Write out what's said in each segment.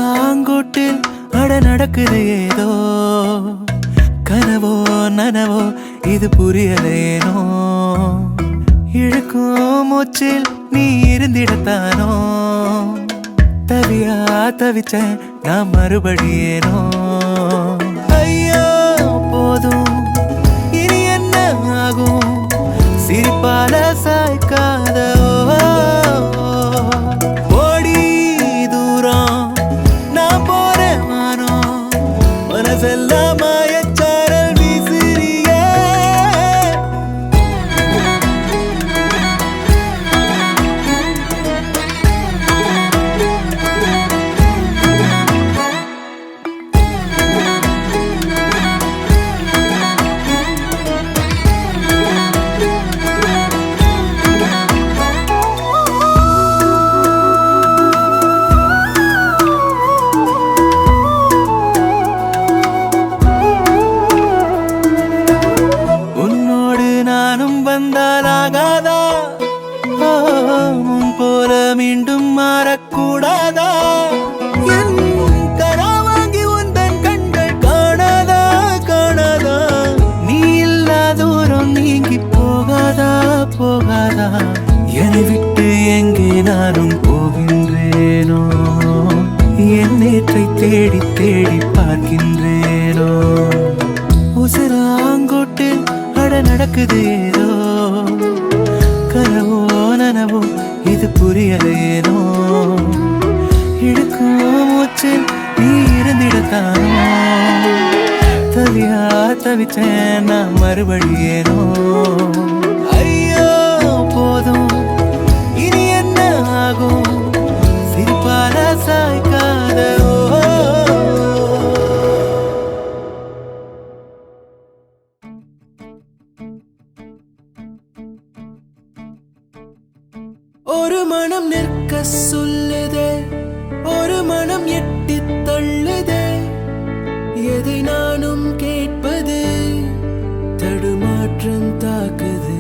உசிராங்கோட்டில் அட நடக்குது ஏதோ கனவோ நனவோ இது புரியலேனோ இழுக்கும் மூச்சில் நீ இருந்திடத்தானோ தவியா தவிச்சேன் நான் மறுபடியேனோ ஐயோ போதும் இனி என்ன ஆகும் சிரிப்பால சாய்க்காத ஓடி தூரம் நான் போறேன் வானோ மனசெல்லாம் மாயச்சாரல் வீசுறியே வந்தாலாகாதா முன் போல மீண்டும் மாறக்கூடாதா என் கரா வாங்கி உந்தன் கண்கள் காணாதா காணாதா நீ இல்லா தூரம் நீங்கி போகாதா போகாதா என்னை விட்டு எங்கே நானும் போகின்றேனோ என் நேற்றை தேடி தேடி பார்க்கின்றேனோ உசிராங்கோட்டில் நடக்குது ஏதோ கனவோ நனவோ இது புரியலேனோ இழுக்கும் மூச்சில் நீ இருந்திடத்தானோ தவியா தவிச்சேன் நான் மறுபடியேனோ ஐயோ போதும் இனி என்ன ஆகும் சிரிப்பால சாய்க்காத ஒரு மனம் நிற்க சொல்லுதே ஒரு மனம் எட்டி தள்ளுதே எதை நானும் கேட்பது தடுமாற்றம் தாக்குது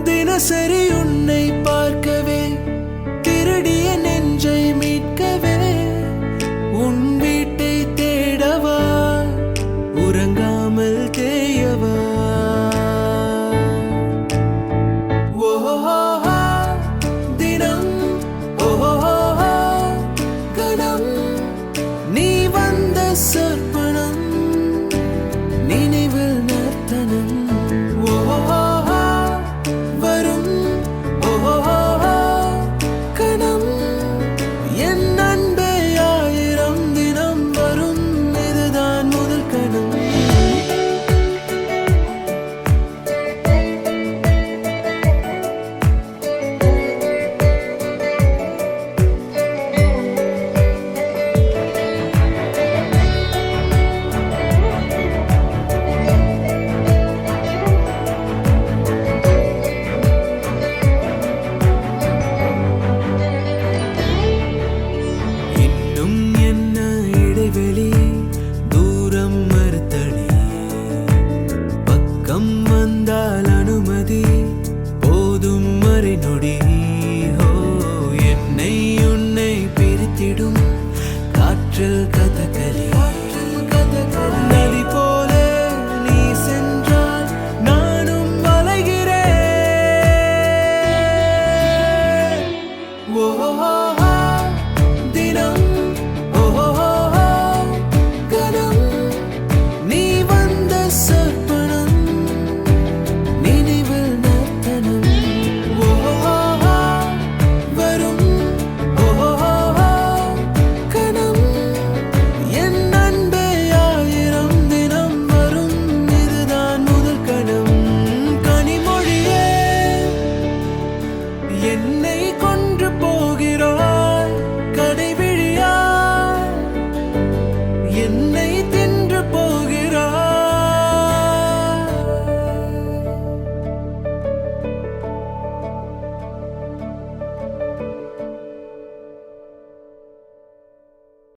தினசரி உன்னை பார்க்கவே திருடிய நெஞ்சை மீட்கவே உன் வீட்டை தேடவா உறங்காமல் தேயவா சொற்பனம் நினைவில் நர்த்தனம் வரும் கணம் என் அன்பே ஆயிரம் தினம் வரும் இதுதான் முதல் கணம் தூரம் மறுத்தடி பக்கம் வந்தால் அனுமதி போதும் மறைநொடி என்னை உன்னை பிரித்திடும் காற்றில் கதகளி நதி போல நீ சென்றால் நானும் அலைகிறேன்